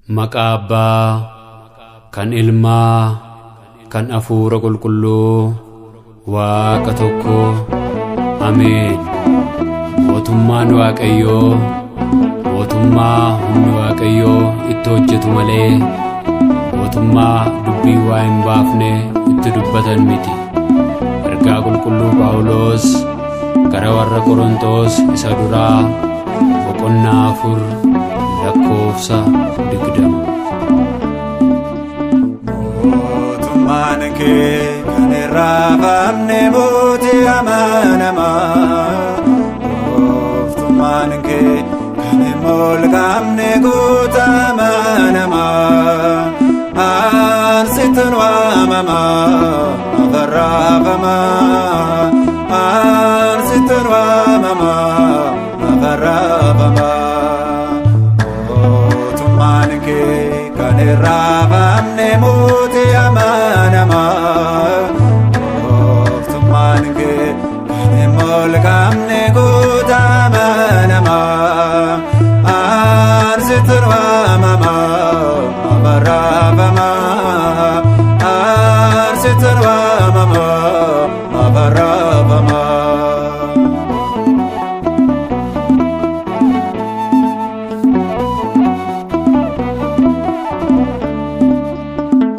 Maqaa Abbaa, kan Ilmaa, kan Hafuura Qulqulluu, Waaqa tokko. Ameen. Mootummaan Waaqayyoo, mootummaa humni Waaqayyoo itti hojjetu malee, mootummaa dubbii waa hin baafne itti dubbatan miti. Ergaa Qulqulluu Phaawulos gara warra Qorontos isa duraa boqonnaa 4 lakkoofsa 20. Mootummaan kee kan irraafamne mootii amanamaa, mootummaan kee kan hin molqamne goota amanamaa. Ansitun waamamaa afarraafamaa, ansitun waamamaa afarraafamaa. Mootummaan kee kan irraafamne mootii amanamaa, mootummaan kee kan hin molqamne goota amanamaa. Ansitun waamamaa afarraafamaa, ansitun waamamaa afarraafamaa.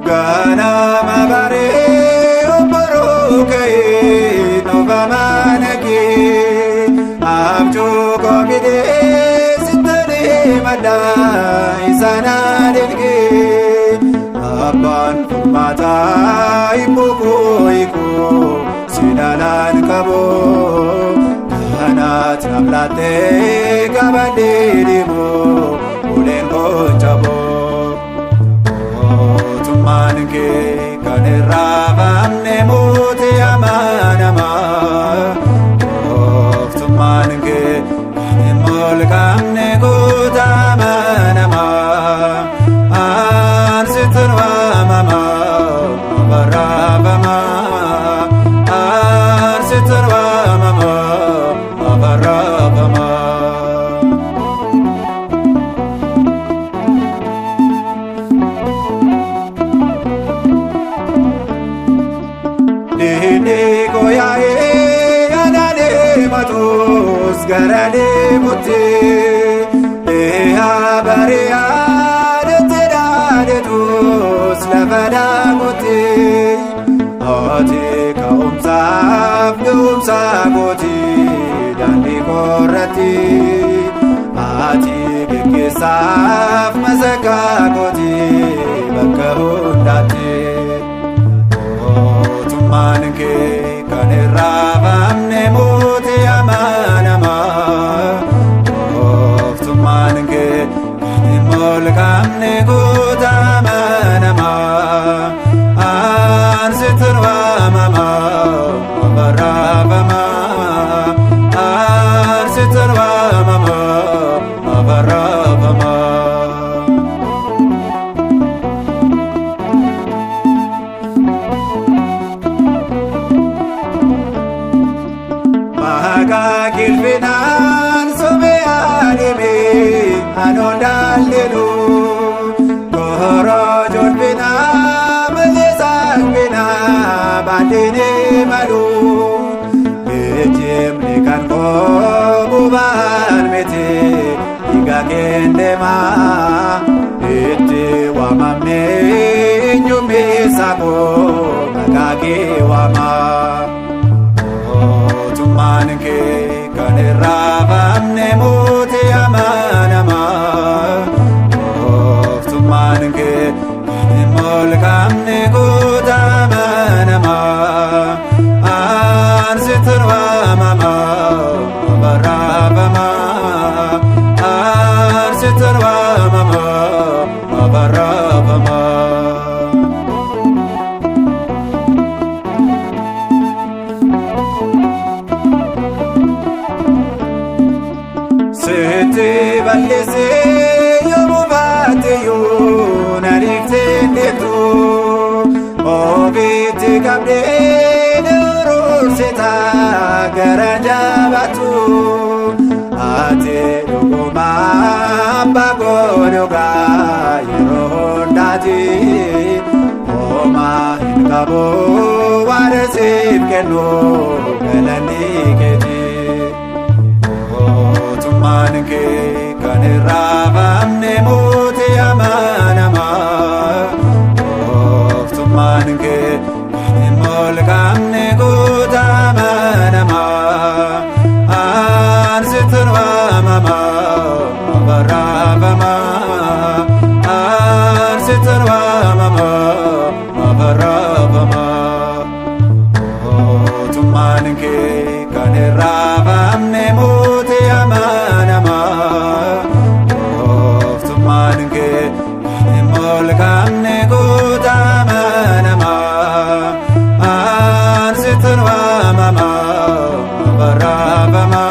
Ganama baree obboroo ka'ee noobamana kee abjuu koomidee sittanii maddaa isaanaa delgee. Abbaan furmaataa hiikoo sinaalaan qaboo, kanaat namlaattee qabadee deemoo uleen koncaboo. Mootummaan kee kan irraafamne mootii amanamaa, mootummaan kee kan hin molqamne goota amanamaa. Ansitun waamamaa afarraafamaa, ansitun waamamaa afarraafamaa. Dindii gooyaa'ee yaadaalee matuus gara deemuutti, eeyaa bareeyaa deettee dhaadetus lafa dhaabuutti. Ati ka'umsaaf ga'umsaa gootii daandii koorratti, ati geggeessaaf masakkaa gootii bakka hundaatti. Mootummaan kee kan irraafamne mootii amanamaa, mootummaan kee kan hin molqamne goota amanamaa. Ansitun waamamaa afarraafamaa, ansitun waamamaa afarraafamaa. Maqaa kilfinaan sobee adeemee anoon daldaluu, korojoo finaa malee saaqfinaa baadheenee maluu. Ejjeemni kan koobu baan miti dhiiga kendeemaa, itti waamamne eenyummeessa koo maqaa kee waamaa. Mootummaan kee kan irraafamne mootii amanamaa, mootummaan kee kan hin molqamne goota amanamaa. Ansitun waamamaa afarraafamaa, ansitun waamamaa afarraafamaa. Sitti balleessee yommuu baateyyuu na dhiiftee deemtu, ofiitti qabdee durursitaa gara jabaatu. Ati dhugumaa abbaa godhugaa Aboo waan siif kennu galanni keeti. Mootummaan kee kan irraafamne mootii amanamaa. Mootummaan kee kan hin molqamne goota amanamaa. Ansitun waamamaa barraafamaa. Ansitun waamamaa barraafamaa. Mootummaan kee kan irraafamne mootii amanamaa. Mootummaan kee kan hin molqamne goota amanamaa. Ansitun waamamaa barraafamaa.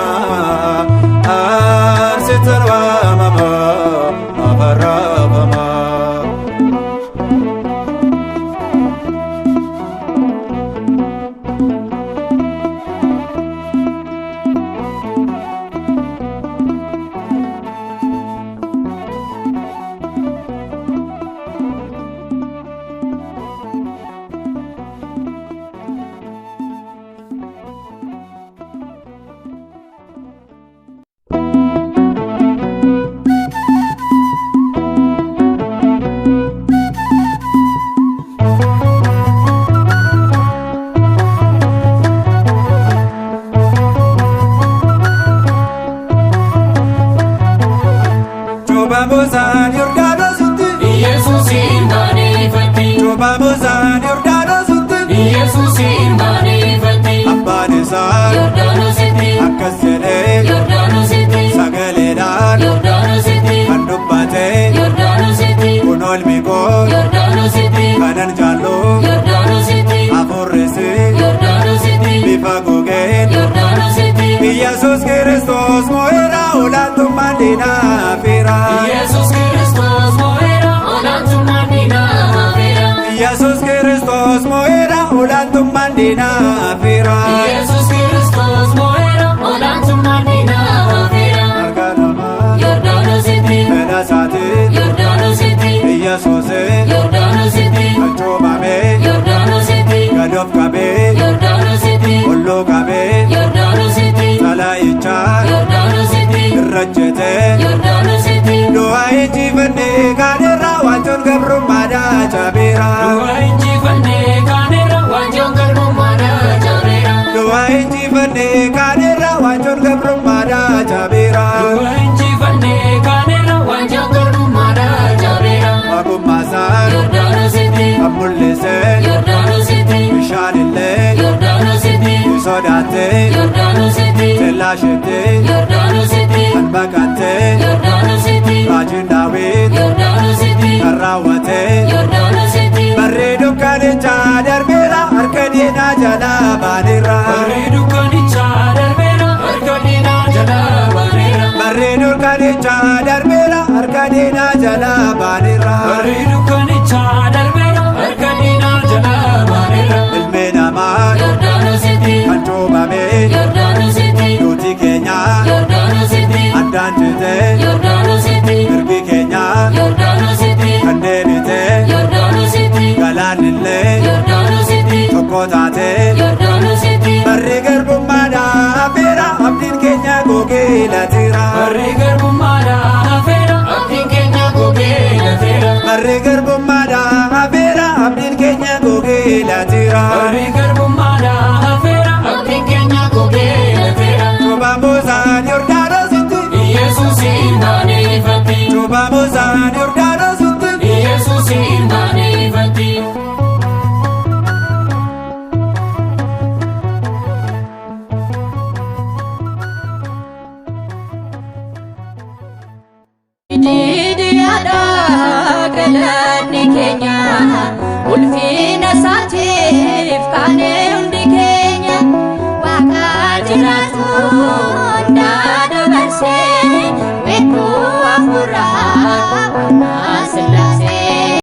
Ansitun waamamaa barraafamaa. Cobamosaan Yordaanositti Yesuusin baaneffatti. Cobamosaan Yordaanositti Yesuusin baaneffatti. abbaan isaa Yordaanositti. akkas jedhee Yordaanositti. sagaleedhaan Yordaanositti. kan dubbate Yordaanositti. kun oolmi koo Yordaanositti. kanan jaallu Yordaanositti. hafuurrisi Yordaanositti. bifa gogeen Yordaanositti. Yesus Kiristoos mo'eera olaantummaan diinaafeera. Yesuus Kiristoos mo'eera olaantummaan diinaafeera. Yesus Kiristoos mo'eera olaantummaan diinaafeera. Yesuus Kiristoos mo'eera olaantummaan diinaafeera. Harka namaa Yordaanositti. fedha isaatiin Yordaanositti. Yesuusin Yordaanositti. qachoomamee Yordaanositti. gadoof qabee Yordaanositti. olloo qabee Yordaanositti. salaayichaa Yordaanositti. irra jetee Yordaanositti. du'aa injifannee kaanirraa wantoon gabrummaadhaa cabeera. Du'a injifannee kaanirra wanjoon garbummaadhaa cabeera. Du'a injifannee kaanirraa wantoon gabrummaadhaa cabeera. Du'a injifannee kaanirra wanjoon garbummaadhaa cabeera. Waaqummaasaan Yordaanositti. kan mul'isee Yordaanositti. bishaanillee Yordaanositti. ni sodaattee Yordaanositti. tellaashettee Yordaanositti. kan baqattee Yordaanositti. raajiin daawit Yordaanositti. kan raawwatee Yordaanositti. barree dukkanichaa darbeera harka diinaa jalaa baaneera. Barree dukkanichaa darbeera harka diinaa jalaa baaneera. Barree dukkanichaa darbeera harka diinaa jalaa